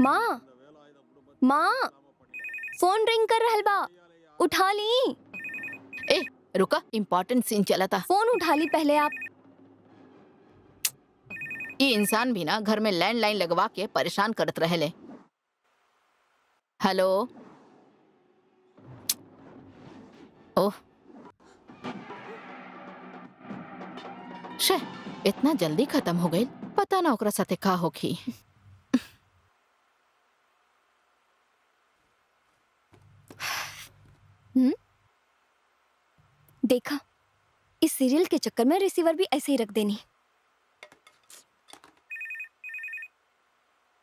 माँ माँ फोन रिंग कर रहल बा, उठा ली। ए रुका, इम्पोर्टेंट सीन चला था। फोन उठा ली पहले आप। ये इंसान भी ना घर में लैंडलाइन लगवा के परेशान करत रहेले। हेलो। ओह शे, इतना जल्दी खत्म हो गई। पता ना ओकरा साथे का होखी। देखा, इस सीरियल के चक्कर में रिसीवर भी ऐसे ही रख देनी।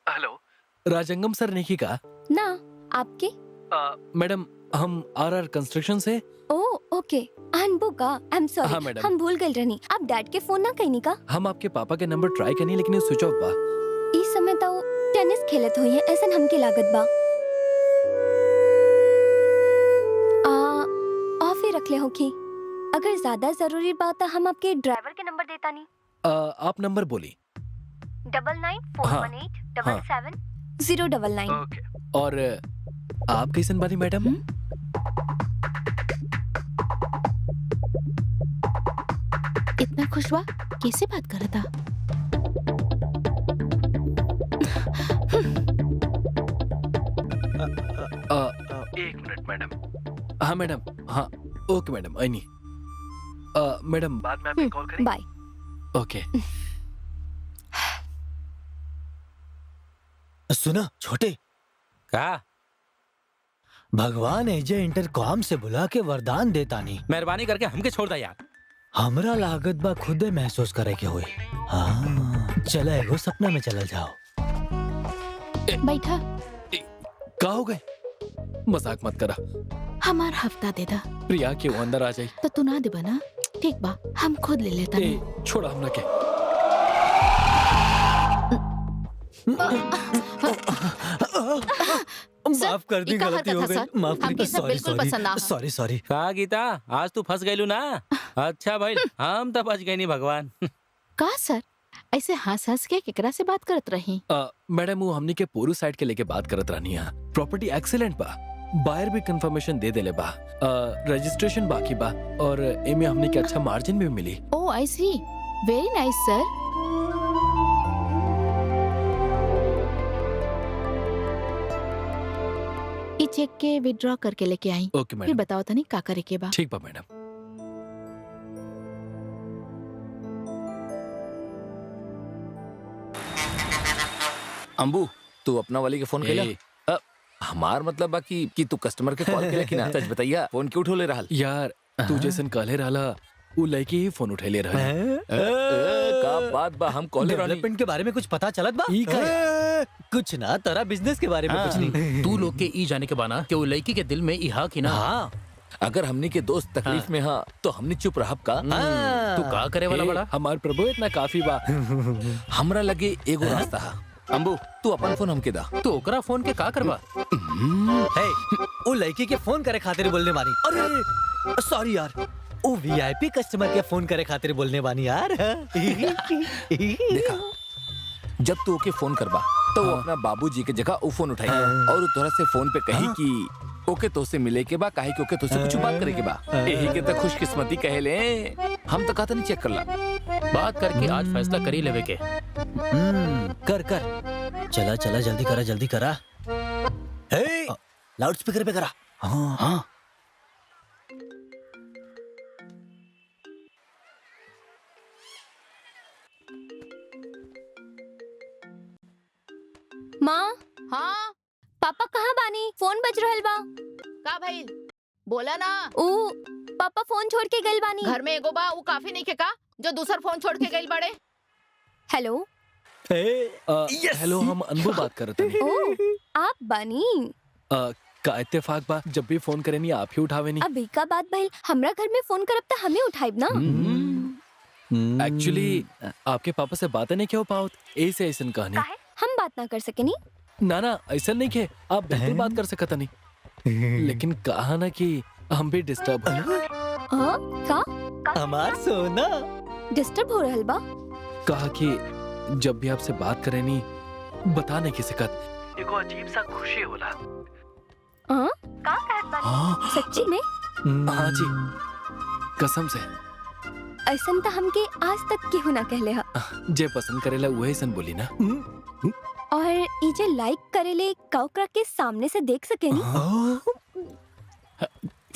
हेलो, राजंगम सर ने की कहा ना आपके? मैडम, हम आरआर कंस्ट्रक्शन से। ओह ओके, अनबू का। आई एम हाँ, सॉरी, मैडम। हम भूल गए रहनी। आप डैड के फोन ना कहीं का? हम आपके पापा के नंबर ट्राई करनी लेकिन ये स्विच ऑफ बा। इस समय तो टेनिस खेलत हुई है, ऐसा हमके लागत बा। ऑफ ही रख ले होखी। अगर ज्यादा जरूरी बात तो हम आपके ड्राइवर के नंबर देता नहीं। आप नंबर बोली। 9941877099। ओके। और आप कैसन बानी मैडम? इतना खुश हुआ, कैसे बात कर रहा था? एक मिनट मैडम। हाँ मैडम, हाँ ओके मैडम, आई नहीं। मैडम बाद में आपको कॉल करें। बाय। ओके। सुना छोटे, का भगवान एजे इंटरकॉम से बुला के वरदान देता नहीं। मेहरबानी करके हमके छोड़ दा यार। हमरा लागत बा खुदे महसूस करे के हुई। हाँ, चला एगो सपना में चल जाओ। बैठा, का हो गए? मजाक मत करा। हमार हफ्ता दे दा। प्रिया के वो अंदर आ जाई। तो तू ना दे बना। ठीक बा, हम खुद ले लेता नहीं। छोड़ा हम ना के। माफ कर दी, गलती हो गई। माफ कर दी, सॉरी सॉरी सॉरी। का गीता, आज तू फंस गईलू ना। अच्छा भाई, हम तो बच गए नहीं भगवान। का सर, ऐसे हंस हंस के केकरा से बात करत रही? मैडम, वो हमनी के पूरी साइड के लेके बात करत रहनी है। प्रॉपर्टी एक्सीलेंट बा, बायर भी कंफर्मेशन दे देले बा, रजिस्ट्रेशन बाकी बा और एमे हमनी के अच्छा मार्जिन भी मिली। ओह आई सी, वेरी नाइस सर। ई चेक के विथड्रॉ करके लेके आई। ओके फिर मैडम। बताओ तनी का करे के बा। ठीक बा मैडम। अंबू, तू अपना वाली के फोन ए। केला? हमार मतलब बा कि तू कस्टमर के कॉल केला कि ना? सच बताइया, फोन क्यों उठोले रहल? यार तू जैसन कहले रहला, वो लड़की ही फोन उठेले रहल। का बात बा, हम कॉल रहनी। डेवलपमेंट के बारे में कुछ पता चलत बा? ई का? कुछ ना, तेरा बिजनेस के बारे में कुछ नहीं। तू लोग के ई जाने के बाना कि वो लड़की के दिल में ई हा कि ना। हाँ, अगर हमनी के दोस्त तकलीफ में हा तो हमनी चुप रहब का? तू का करे वाला बड़ा? हमार प्रभु इतना काफी बा। हमरा लगे एगो रास्ता हा। अंबू, तू अपन फोन हमके दा। तू ओकरा फोन के का करबा? है, वो लड़की के फोन करे खातिर बोलने वाली। अरे सॉरी यार, वो वीआईपी कस्टमर के फोन करे खातिर बोलने वाली यार। देखा, जब तू ओके फोन करबा तो वो अपना बाबूजी के जगह वो फोन उठाई और तोरा से फोन पे कही कि ओके तो से मिले के बा, काहे कि ओके तो से कुछ बात करे के बा। यही के तो खुशकिस्मती कहेले। हम तो कहता नहीं चेक करला। बात करके आज फैसला करी लेवे के। कर कर, चला चला, जल्दी करा जल्दी करा। हे, लाउड स्पीकर पे करा। हाँ हाँ। माँ, हाँ पापा कहाँ बानी? फोन बज रहल बा। का भाई, बोला ना। ओ, पापा फोन छोड़ के गइल बानी। घर में एगो बा, वो काफी नहीं के का जो दूसर फोन छोड़ के गइल बड़े। हेलो। हेलो, हम अनबू बात करत हनी। ओ, आप बानी? का इत्तेफाक बा, जब भी फोन करे नहीं आप ही उठावे नहीं। अभी का बात भइल, हमरा घर में फोन करब त हमें उठाइब ना। एक्चुअली आपके पापा से बातें नहीं क्यों पाओ, ऐसे ऐसन कहानी। हम बात ना कर सकेनी? ना ना, ऐसा नहीं के, आप बिल्कुल बात कर सकता नहीं। लेकिन कहा ना कि हम भी डिस्टर्ब हाँ, का? हमार सोना डिस्टर्ब हो रहल बा? कहा कि जब भी आपसे बात करे नहीं बता नहीं की सकत, एगो अजीब सा खुशी होला। हाँ का कहत बानी सच्ची में? हाँ जी, कसम से। ऐसन तो हमके आज तक केहू ना कहले हा। जे पसंद करेला वही सन बोली ना। और ई जे लाइक करेले का ओकरा के सामने से देख सकेनी?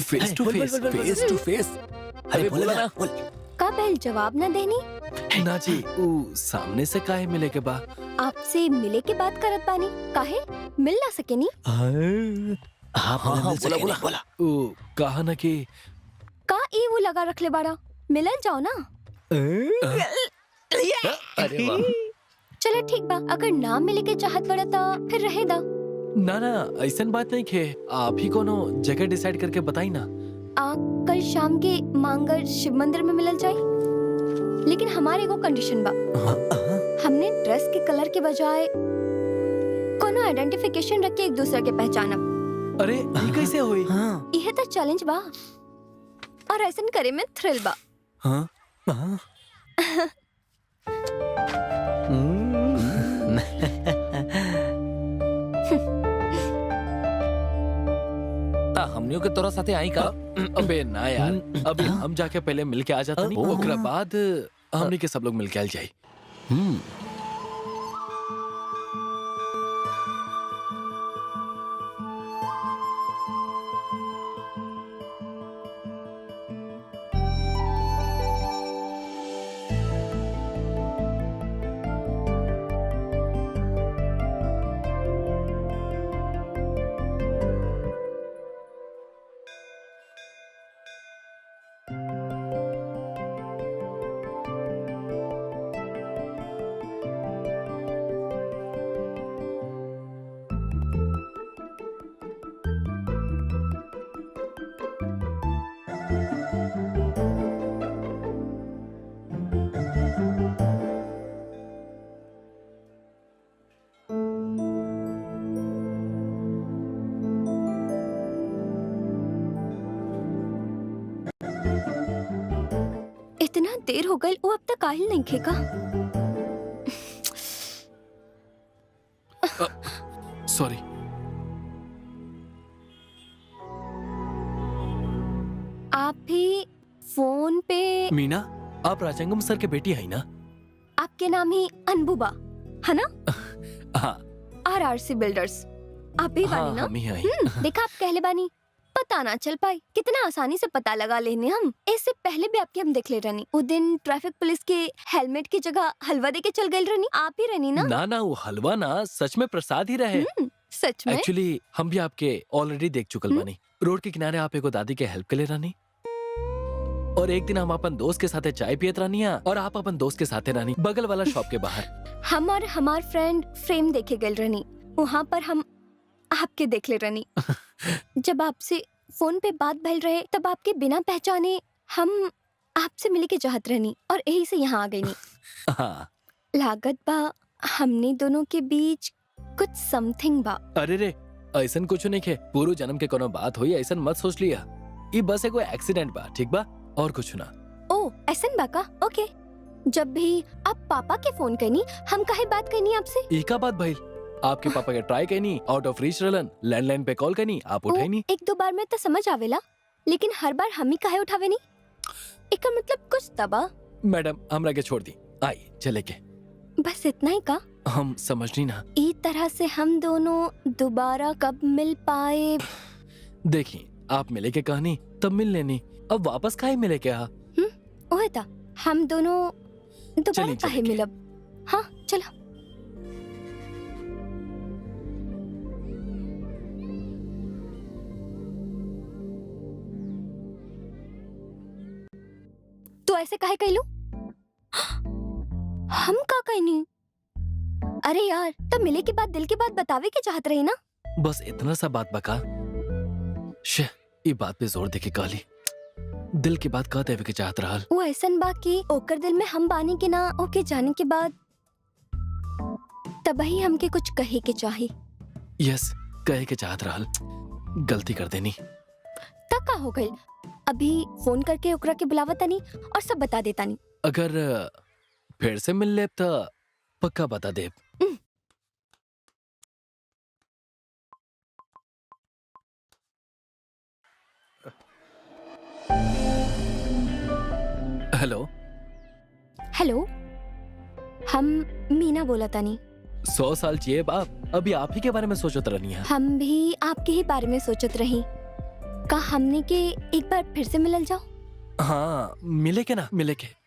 Face to face, face to face. अरे बोला ना, बोल। का पहल जवाब ना देनी? ना जी, वो सामने से काहे मिले के बा? आपसे मिले के बात करत बानी, काहे मिल ना सकेनी? हाँ बोला बोला बोला। वो कहा ना कि का ई वो लगा रखले बाड़ा, मिलल जाओ ना। अरे वाह। चलो ठीक बा, अगर ना मिले के चाहत बड़ा तो फिर रहे दा। ना ना, ऐसन बात नहीं खे। आप ही कोनो जगह डिसाइड करके बताई ना। कल शाम के मांगर शिव मंदिर में मिलल जाए, लेकिन हमारे एगो कंडीशन बा। हमने ड्रेस के कलर के बजाय कोनो आइडेंटिफिकेशन रख के एक दूसरे के पहचानब। अरे ये कैसे हुई? हाँ यह तो चैलेंज बा और ऐसन करे में थ्रिल बा। हाँ हाँ। हमनियों के तोरा साथे आई का? अबे ना यार, अभी हम जाके पहले मिल के आ जाता नहीं, ओकरा बाद हमनी के सब लोग मिल के आल जाई। इतना देर हो गई, वो अब तक आहिल नहीं खेगा। सॉरी। आप भी फोन पे? मीना, आप राजंगम सर के बेटी है ना? आपके नाम ही अनबुबा है ना? हाँ RRC बिल्डर्स, आप भी हाँ, बानी ना? हम ही हैं। देखा आप कहले बानी, पता ना चल पाई। कितना आसानी से पता लगा लेने हम। इससे पहले भी आपके हम देख ले रहनी। उस दिन ट्रैफिक पुलिस के हेलमेट की जगह हलवा दे के चल गई रहनी, आप ही रहनी ना? ना ना, वो हलवा ना सच में प्रसाद ही रहे। सच में? एक्चुअली हम भी आपके ऑलरेडी देख चुकल बानी। रोड के किनारे आप एगो दादी के हेल्प के लिए रानी, और एक दिन हम अपन दोस्त के साथे चाय पियत रानिया, और आप अपन दोस्त के साथे रानी बगल वाला शॉप के बाहर। हम और हमार फ्रेंड फ्रेम देखे गए रहनी, वहाँ पर हम आपके देख ले रहनी। जब आपसे फोन पे बात भइल रहे तब आपके बिना पहचाने हम आपसे मिले के चाहत रहनी, और यही से यहाँ आ गई नी। हाँ। लागत बा हमने दोनों के बीच कुछ समथिंग बा। अरे रे, ऐसन कुछ नहीं के। पूर्व जन्म के कोनो बात हुई ऐसन मत सोच लिया। ये बस एगो एक्सीडेंट बा, ठीक बा? और कुछ ना। ओ ऐसन बा का? ओके। जब भी आप पापा के फोन करनी, हम काहे बात करनी आपसे? एका बात भाई, आपके पापा के ट्राई करनी, आउट ऑफ रीच रहलन, लैंडलाइन पे कॉल करनी, आप उठाई नहीं। एक दो बार में तो समझ आवेला, लेकिन हर बार हम ही काहे उठावे नहीं? इसका मतलब कुछ तबा। मैडम, हमरा के छोड़ दी, आई चले के। बस इतना ही का? हम समझनी ना। इस तरह से हम दोनों दोबारा कब मिल पाए? देखी, आप मिले के कहानी तब मिल लेनी, अब वापस काहे मिले के? ओहे ता हम दोनों दोबारा चलिए, काहे चलिए। मिलब? हाँ चलो। तो ऐसे काहे कहलू? हम का कहनी? अरे यार, तब मिले के बाद दिल की बात बतावे के चाहत रही ना? बस इतना सा बात बका। शे, ये बात पे जोर दे के काली दिल की बात कह देवे के चाहत रहल। वो ऐसन बा कि ओकर दिल में हम बानी के ना, ओके जाने के बाद तबही हमके कुछ कहे के चाही। यस, कहे के चाहत रहल, गलती कर देनी। तक का हो गई? अभी फोन करके ओकरा के बुलावा तानी और सब बता देता नी। अगर फिर से मिल लेब तो पक्का बता देब। हेलो। हेलो, हम मीना बोला तानी। 100 साल जिए बाप, अभी आप ही के बारे में सोचत रहनी है। हम भी आपके ही बारे में सोचत रही। का हमने के एक बार फिर से मिलल जाओ? हाँ, मिले के ना मिले के।